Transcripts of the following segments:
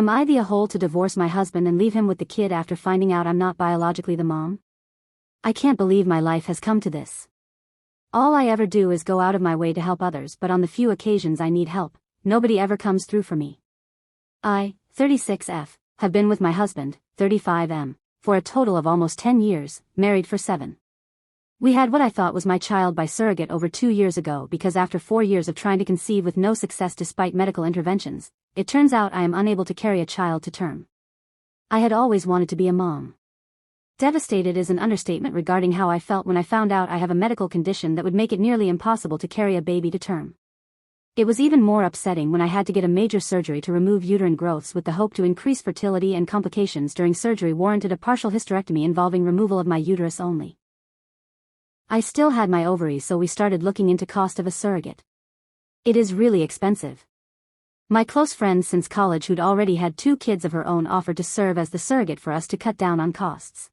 Am I the a-hole to divorce my husband and leave him with the kid after finding out I'm not biologically the mom? I can't believe my life has come to this. All I ever do is go out of my way to help others, but on the few occasions I need help, nobody ever comes through for me. I, 36F, have been with my husband, 35M, for a total of almost 10 years, married for 7. We had what I thought was my child by surrogate over 2 years ago because after 4 years of trying to conceive with no success despite medical interventions, it turns out I am unable to carry a child to term. I had always wanted to be a mom. Devastated is an understatement regarding how I felt when I found out I have a medical condition that would make it nearly impossible to carry a baby to term. It was even more upsetting when I had to get a major surgery to remove uterine growths with the hope to increase fertility, and complications during surgery warranted a partial hysterectomy involving removal of my uterus only. I still had my ovaries, so we started looking into cost of a surrogate. It is really expensive. My close friend since college who'd already had 2 kids of her own offered to serve as the surrogate for us to cut down on costs.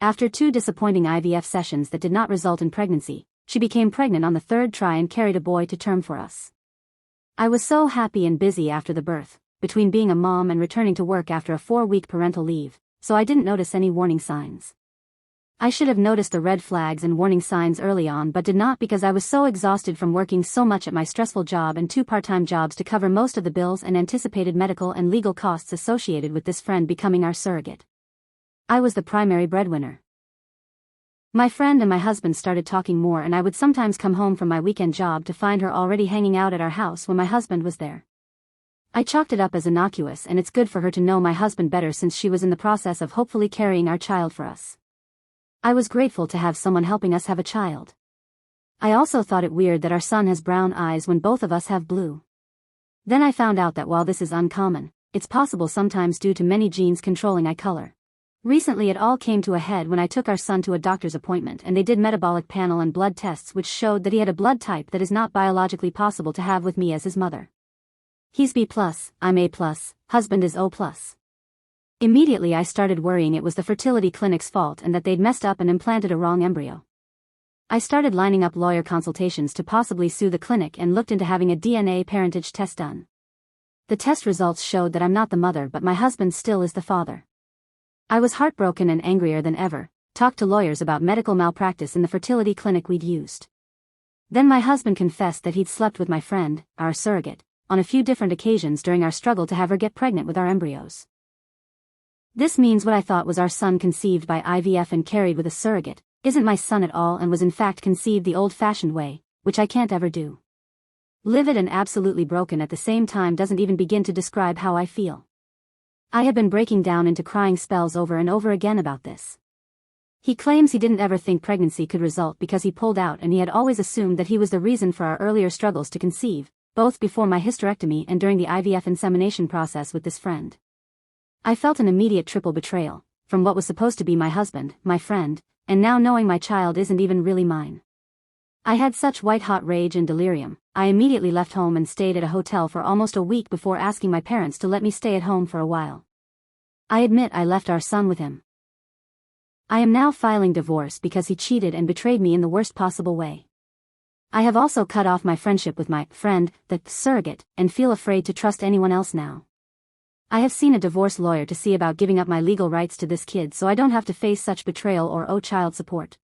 After 2 disappointing IVF sessions that did not result in pregnancy, she became pregnant on the 3rd try and carried a boy to term for us. I was so happy and busy after the birth, between being a mom and returning to work after a 4-week parental leave, so I didn't notice any warning signs. I should have noticed the red flags and warning signs early on but did not because I was so exhausted from working so much at my stressful job and 2 part-time jobs to cover most of the bills and anticipated medical and legal costs associated with this friend becoming our surrogate. I was the primary breadwinner. My friend and my husband started talking more, and I would sometimes come home from my weekend job to find her already hanging out at our house when my husband was there. I chalked it up as innocuous, and it's good for her to know my husband better since she was in the process of hopefully carrying our child for us. I was grateful to have someone helping us have a child. I also thought it weird that our son has brown eyes when both of us have blue. Then I found out that while this is uncommon, it's possible sometimes due to many genes controlling eye color. Recently it all came to a head when I took our son to a doctor's appointment and they did metabolic panel and blood tests which showed that he had a blood type that is not biologically possible to have with me as his mother. He's B+, I'm A+, husband is O+. Immediately I started worrying it was the fertility clinic's fault and that they'd messed up and implanted a wrong embryo. I started lining up lawyer consultations to possibly sue the clinic and looked into having a DNA parentage test done. The test results showed that I'm not the mother but my husband still is the father. I was heartbroken and angrier than ever, talked to lawyers about medical malpractice in the fertility clinic we'd used. Then my husband confessed that he'd slept with my friend, our surrogate, on a few different occasions during our struggle to have her get pregnant with our embryos. This means what I thought was our son conceived by IVF and carried with a surrogate, isn't my son at all and was in fact conceived the old-fashioned way, which I can't ever do. Livid and absolutely broken at the same time doesn't even begin to describe how I feel. I had been breaking down into crying spells over and over again about this. He claims he didn't ever think pregnancy could result because he pulled out and he had always assumed that he was the reason for our earlier struggles to conceive, both before my hysterectomy and during the IVF insemination process with this friend. I felt an immediate triple betrayal, from what was supposed to be my husband, my friend, and now knowing my child isn't even really mine. I had such white-hot rage and delirium, I immediately left home and stayed at a hotel for almost a week before asking my parents to let me stay at home for a while. I admit I left our son with him. I am now filing divorce because he cheated and betrayed me in the worst possible way. I have also cut off my friendship with my friend, the surrogate, and feel afraid to trust anyone else now. I have seen a divorce lawyer to see about giving up my legal rights to this kid so I don't have to face such betrayal or owe child support.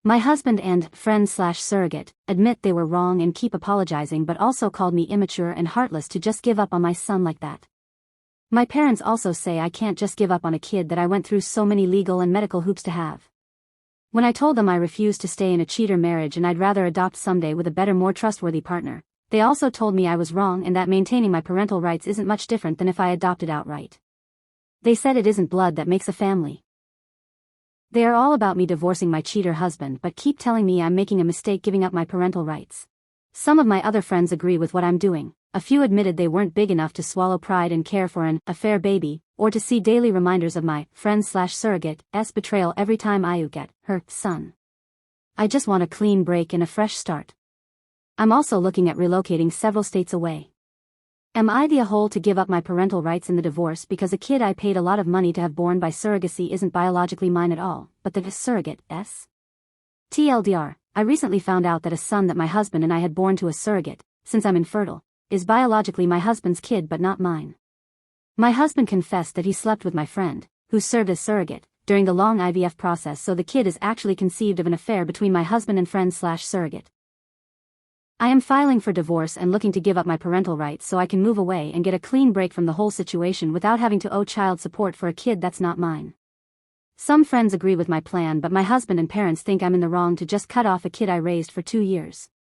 My husband and friend/surrogate admit they were wrong and keep apologizing but also called me immature and heartless to just give up on my son like that. My parents also say I can't just give up on a kid that I went through so many legal and medical hoops to have. When I told them I refused to stay in a cheater marriage and I'd rather adopt someday with a better, more trustworthy partner, they also told me I was wrong and that maintaining my parental rights isn't much different than if I adopted outright. They said it isn't blood that makes a family. They are all about me divorcing my cheater husband but keep telling me I'm making a mistake giving up my parental rights. Some of my other friends agree with what I'm doing. A few admitted they weren't big enough to swallow pride and care for an affair baby, or to see daily reminders of my friend/surrogate's betrayal every time I look at her son. I just want a clean break and a fresh start. I'm also looking at relocating several states away. Am I the a-hole to give up my parental rights in the divorce because a kid I paid a lot of money to have born by surrogacy isn't biologically mine at all, but the surrogate?'s? TLDR, I recently found out that a son that my husband and I had born to a surrogate, since I'm infertile, is biologically my husband's kid but not mine. My husband confessed that he slept with my friend, who served as surrogate, during the long IVF process, so the kid is actually conceived of an affair between my husband and friend/surrogate. I am filing for divorce and looking to give up my parental rights so I can move away and get a clean break from the whole situation without having to owe child support for a kid that's not mine. Some friends agree with my plan, but my husband and parents think I'm in the wrong to just cut off a kid I raised for 2 years.